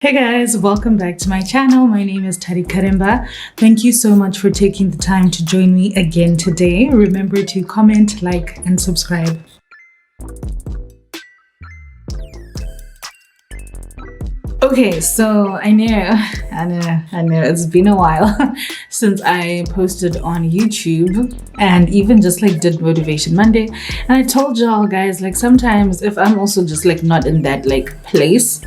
Hey guys, welcome back to my channel. My name is TariKaremba. Thank you so much for taking the time to join me again today. Remember to comment, like, and subscribe. Okay, so I know it's been a while since I posted on YouTube and even just like did Motivation Monday. And I told y'all guys, like sometimes if I'm also just like not in that like place,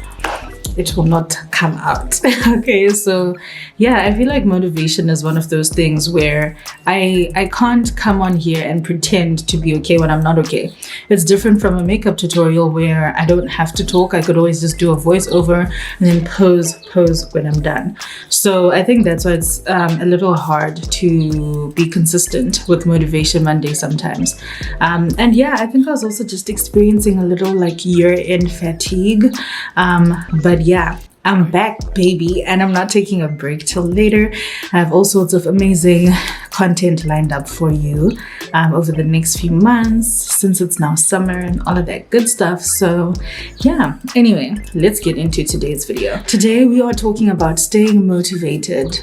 it will not come out. Okay, so yeah, I feel like motivation is one of those things where I can't come on here and pretend to be okay when I'm not okay. It's different from a makeup tutorial where I don't have to talk. I could always just do a voiceover and then pose when I'm done. So I think that's why it's a little hard to be consistent with Motivation Monday sometimes. And yeah, I think I was also just experiencing a little like year-end fatigue. But yeah, I'm back, baby, and I'm not taking a break till later. I have all sorts of amazing content lined up for you over the next few months since it's now summer and all of that good stuff. So yeah, anyway, let's get into today's video. Today we are talking about staying motivated,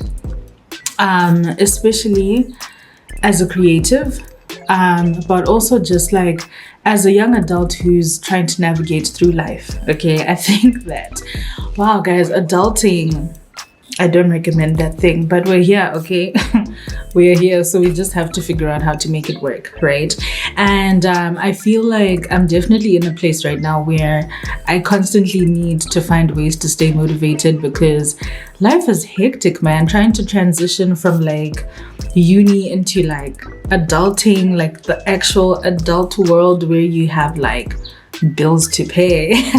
especially as a creative, but also just like as a young adult who's trying to navigate through life. Okay, I think that, wow guys, adulting, I don't recommend that thing, but we're here, okay? We're here, so we just have to figure out how to make it work, right? And I feel like I'm definitely in a place right now where I constantly need to find ways to stay motivated because life is hectic, man. Trying to transition from like uni into like adulting, like the actual adult world where you have like bills to pay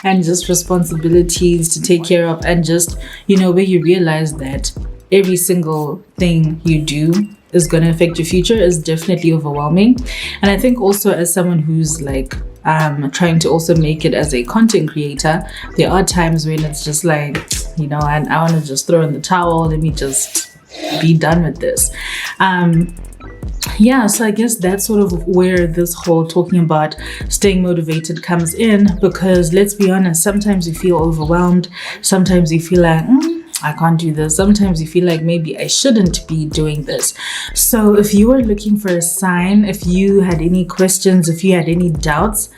and just responsibilities to take care of, and just, you know, where you realize that every single thing you do is going to affect your future is definitely overwhelming. And I think also as someone who's like trying to also make it as a content creator, there are times when it's just like, you know, and I want to just throw in the towel, let me just be done with this. Yeah, so I guess that's sort of where this whole talking about staying motivated comes in, because let's be honest, sometimes you feel overwhelmed, sometimes you feel like, I can't do this. Sometimes you feel like maybe I shouldn't be doing this. So if you are looking for a sign, if you had any questions, if you had any doubts,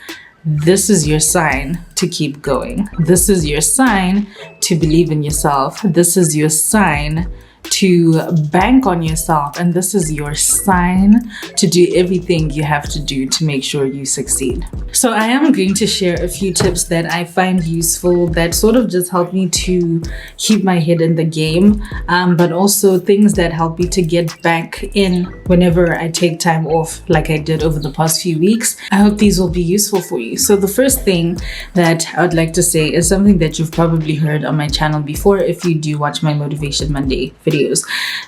this is your sign to keep going. This is your sign to believe in yourself. This is your sign to bank on yourself, and this is your sign to do everything you have to do to make sure you succeed. So I am going to share a few tips that I find useful that sort of just help me to keep my head in the game, but also things that help me to get back in whenever I take time off like I did over the past few weeks. I hope these will be useful for you. So the first thing that I would like to say is something that you've probably heard on my channel before if you do watch my Motivation Monday videos.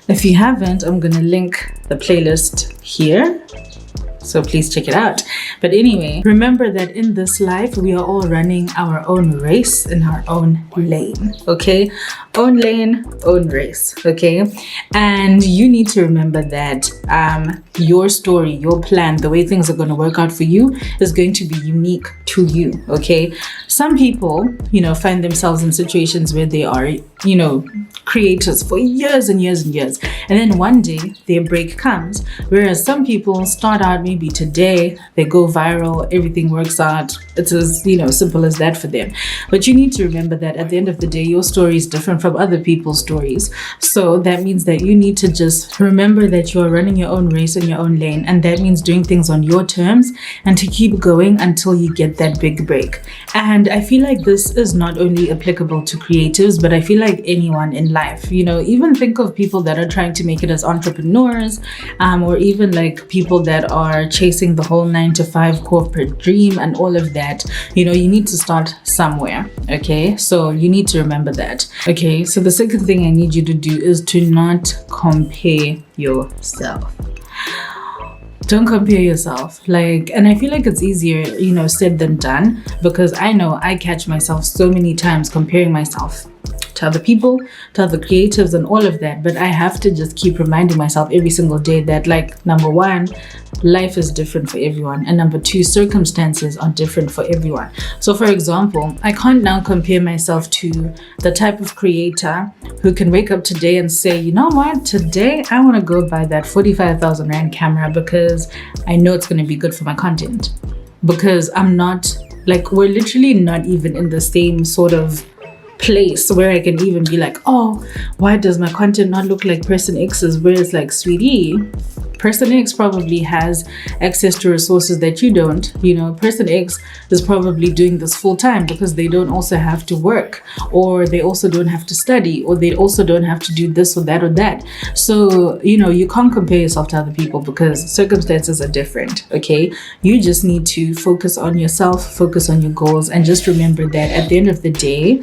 If you haven't, I'm gonna link the playlist here, so please check it out. But anyway, remember that in this life we are all running our own race in our own lane, okay? Own lane, own race, okay? And you need to remember that your story, your plan, the way things are going to work out for you is going to be unique to you, okay? Some people, you know, find themselves in situations where they are, you know, creators for years and years and years, and then one day their break comes. Whereas some people start out maybe today, they go viral, everything works out. It's as, you know, simple as that for them. But you need to remember that at the end of the day, your story is different from other people's stories. So that means that you need to just remember that you are running your own race in your own lane, and that means doing things on your terms and to keep going until you get that big break. And I feel like this is not only applicable to creatives, but I feel like anyone in life, you know, even think of people that are trying to make it as entrepreneurs, or even like people that are chasing the whole 9-to-5 corporate dream and all of that. You know, you need to start somewhere, okay? So you need to remember that. Okay, so the second thing I need you to do is to not compare yourself. Don't compare yourself. Like, and I feel like it's easier, you know, said than done, because I know I catch myself so many times comparing myself to other people, to other creatives and all of that. But I have to just keep reminding myself every single day that, like, number one, life is different for everyone, and number two, circumstances are different for everyone. So for example, I can't now compare myself to the type of creator who can wake up today and say, you know what, today I want to go buy that 45,000 rand camera because I know it's going to be good for my content. Because I'm not, like, we're literally not even in the same sort of place where I can even be like, oh, why does my content not look like person X's? Whereas, like, sweetie, person X probably has access to resources that you don't. You know, person X is probably doing this full time because they don't also have to work, or they also don't have to study, or they also don't have to do this or that or that. So, you know, you can't compare yourself to other people because circumstances are different, okay? You just need to focus on yourself, focus on your goals, and just remember that at the end of the day,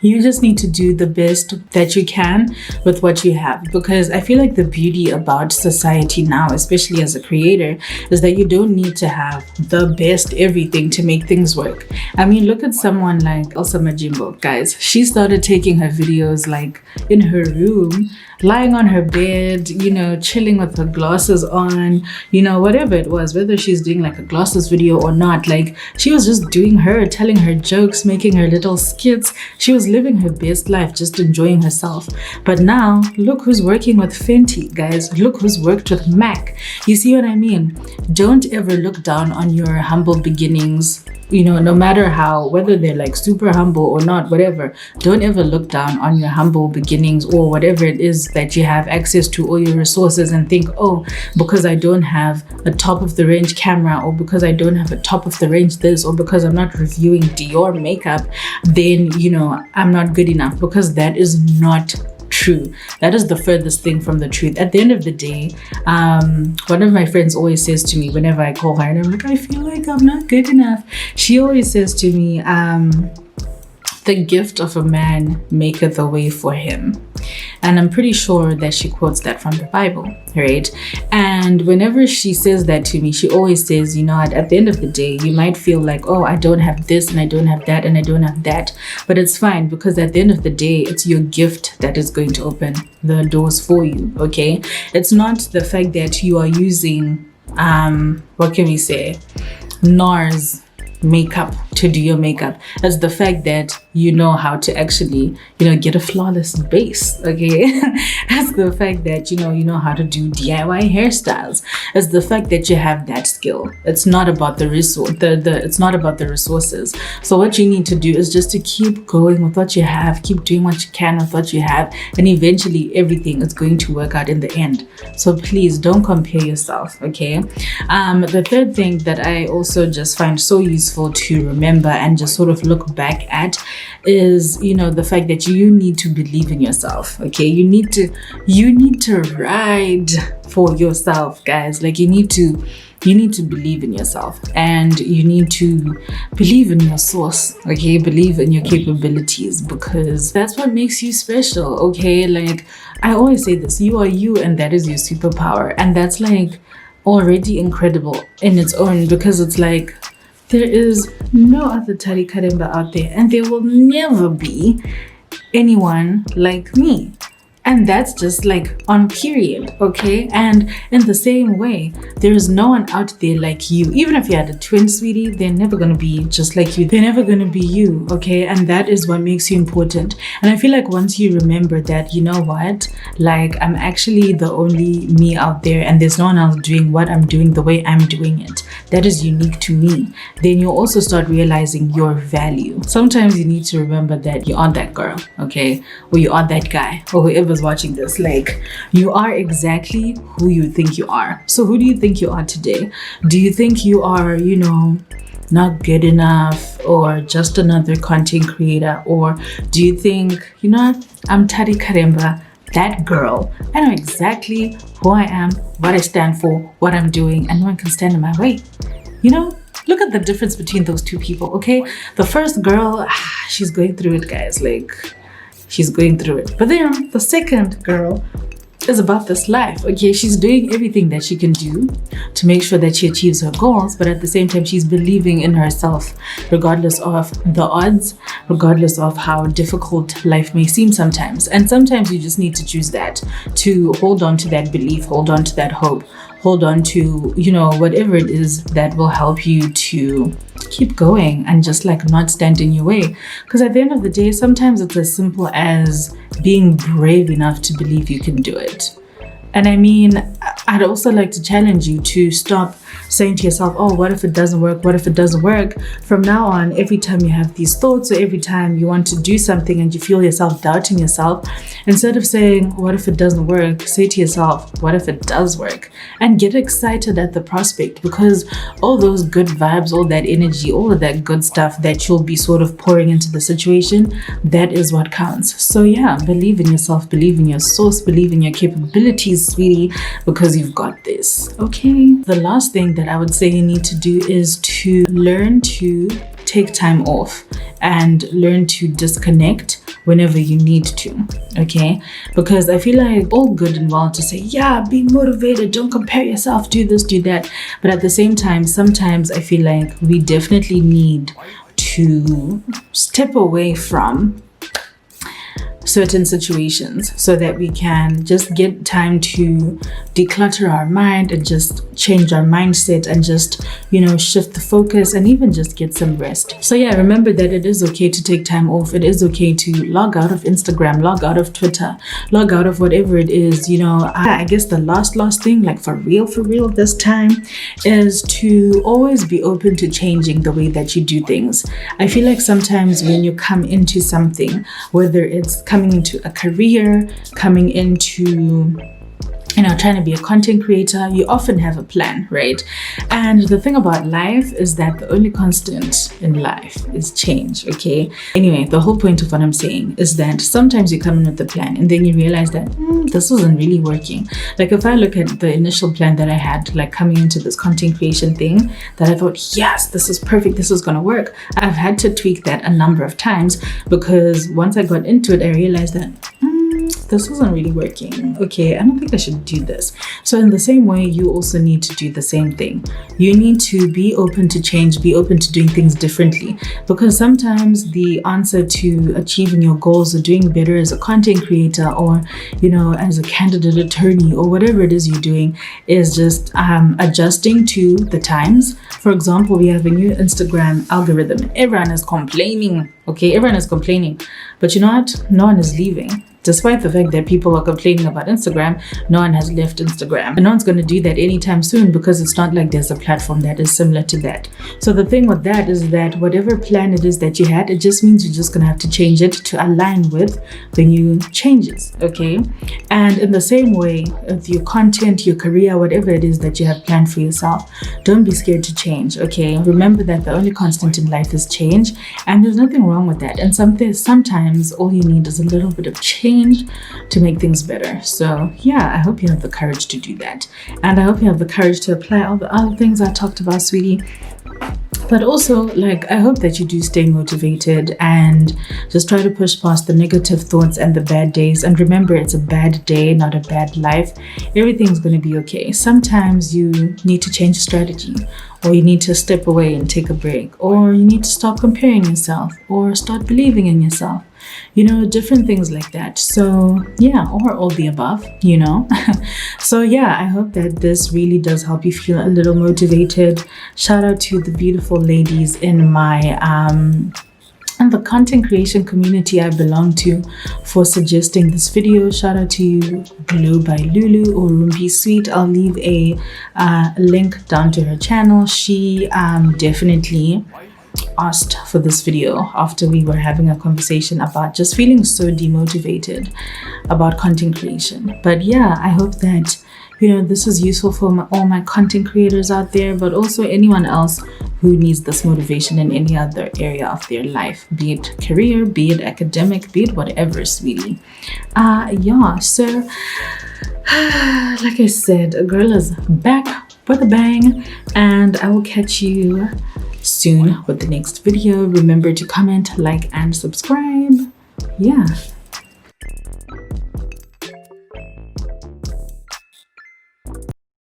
you just need to do the best that you can with what you have. Because I feel like the beauty about society now, especially as a creator, is that you don't need to have the best everything to make things work. I mean, look at someone like Elsa Majimbo, guys. She started taking her videos like in her room, lying on her bed, you know, chilling with her glasses on, you know, whatever it was, whether she's doing like a glasses video or not. Like, she was just doing her, telling her jokes, making her little skits. She was living her best life, just enjoying herself. But now, look who's working with Fenty, guys. Look who's worked with MAC. You see what I mean? Don't ever look down on your humble beginnings. You know, no matter how, whether they're like super humble or not, whatever, don't ever look down on your humble beginnings or whatever it is that you have access to, all your resources, and think, oh, because I don't have a top of the range camera, or because I don't have a top of the range this, or because I'm not reviewing Dior makeup, then, you know, I'm not good enough. Because that is not true. That is the furthest thing from the truth. At the end of the day, one of my friends always says to me whenever I call her and I'm like, I feel like I'm not good enough, she always says to me, the gift of a man maketh a way for him. And I'm pretty sure that she quotes that from the Bible, right? And whenever she says that to me, she always says, you know, at the end of the day, you might feel like, oh, I don't have this and I don't have that and I don't have that. But it's fine, because at the end of the day, it's your gift that is going to open the doors for you, okay? It's not the fact that you are using, what can we say, NARS makeup to do your makeup. It's the fact that you know how to actually, you know, get a flawless base, okay? It's the fact that, you know how to do DIY hairstyles. It's the fact that you have that skill. It's not about the resource, it's not about the resources. So what you need to do is just to keep going with what you have, keep doing what you can with what you have, and eventually everything is going to work out in the end. So please don't compare yourself, okay? The third thing that I also just find so useful to remember and just sort of look back at is, you know, the fact that you need to believe in yourself, okay? You need to ride for yourself, guys. Like, you need to believe in yourself, and you need to believe in your source, okay? Believe in your capabilities, because that's what makes you special, okay? Like, I always say this, you are you, and that is your superpower. And that's like already incredible in its own, because it's like, there is no other TariKaremba out there, and there will never be anyone like me. And that's just like on period, okay? And in the same way, there is no one out there like you. Even if you had a twin, sweetie, they're never going to be just like you. They're never going to be you, okay? And that is what makes you important. And I feel like once you remember that, you know what? Like, I'm actually the only me out there, and there's no one else doing what I'm doing the way I'm doing it. That is unique to me. Then you'll also start realizing your value. Sometimes you need to remember that you aren't that girl, okay? Or you aren't that guy, or whoever watching this. Like, you are exactly who you think you are. So who do you think you are today? Do you think you are, you know, not good enough, or just another content creator? Or do you think, you know, I'm TariKaremba, that girl, I know exactly who I am, what I stand for, what I'm doing, and no one can stand in my way? You know, look at the difference between those two people, okay? The first girl, she's going through it, guys. Like, she's going through it. But then the second girl is about this life. Okay, she's doing everything that she can do to make sure that she achieves her goals, but at the same time, she's believing in herself, regardless of the odds, regardless of how difficult life may seem sometimes. And sometimes you just need to choose that, to hold on to that belief, hold on to that hope, hold on to, whatever it is that will help you to keep going and just like not stand in your way. Because at the end of the day, sometimes it's as simple as being brave enough to believe you can do it. And I mean, I'd also like to challenge you to stop saying to yourself, oh, what if it doesn't work? What if it doesn't work? From now on, every time you have these thoughts or every time you want to do something and you feel yourself doubting yourself, instead of saying, what if it doesn't work? Say to yourself, what if it does work? And get excited at the prospect, because all those good vibes, all that energy, all of that good stuff that you'll be sort of pouring into the situation, that is what counts. So yeah, believe in yourself, believe in your source, believe in your capabilities, sweetie, because you've got this. Okay. The last thing that I would say you need to do is to learn to take time off and learn to disconnect whenever you need to. Okay, because I feel like all good and well to say, yeah, be motivated, don't compare yourself, do this, do that, but at the same time, sometimes I feel like we definitely need to step away from certain situations so that we can just get time to declutter our mind and just change our mindset and just, shift the focus and even just get some rest. So yeah, remember that it is okay to take time off. It is okay to log out of Instagram, log out of Twitter, log out of whatever it is. I guess the last thing, like for real this time, is to always be open to changing the way that you do things. I feel like sometimes when you come into something, whether it's coming into a career, coming into trying to be a content creator, you often have a plan, right? And the thing about life is that the only constant in life is change, okay? Anyway, the whole point of what I'm saying is that sometimes you come in with the plan and then you realize that this isn't really working. Like if I look at the initial plan that I had, like coming into this content creation thing, that I thought, yes, this is perfect, this is gonna work. I've had to tweak that a number of times because once I got into it, I realized that this isn't really working. Okay, I don't think I should do this. So in the same way, you also need to do the same thing. You need to be open to change, be open to doing things differently, because sometimes the answer to achieving your goals or doing better as a content creator or, as a candidate attorney or whatever it is you're doing is just adjusting to the times. For example, we have a new Instagram algorithm. Everyone is complaining. Okay, everyone is complaining. But you know what? No one is leaving. Despite the fact that people are complaining about Instagram, no one has left Instagram. And no one's going to do that anytime soon because it's not like there's a platform that is similar to that. So the thing with that is that whatever plan it is that you had, it just means you're just going to have to change it to align with the new changes, okay? And in the same way, with your content, your career, whatever it is that you have planned for yourself, don't be scared to change, okay? Remember that the only constant in life is change, and there's nothing wrong with that. And sometimes all you need is a little bit of change to make things better. So yeah, I hope you have the courage to do that. And I hope you have the courage to apply all the other things I talked about, sweetie. But also, I hope that you do stay motivated and just try to push past the negative thoughts and the bad days. And remember, it's a bad day, not a bad life. Everything's going to be okay. Sometimes you need to change strategy, or you need to step away and take a break, or you need to stop comparing yourself, or start believing in yourself. Different things like that. So yeah, or all the above, So yeah, I hope that this really does help you feel a little motivated. Shout out to the beautiful ladies in my and the content creation community I belong to for suggesting this video. Shout out to you, Glow by Lulu or Rumbi Sweet. I'll leave a link down to her channel. She definitely asked for this video after we were having a conversation about just feeling so demotivated about content creation. But yeah, I hope that this is useful for all my content creators out there, but also anyone else who needs this motivation in any other area of their life, be it career, be it academic, be it whatever, sweetie. So like I said, a girl is back with a bang, and I will catch you soon with the next video. Remember to comment, like, and subscribe. Yeah.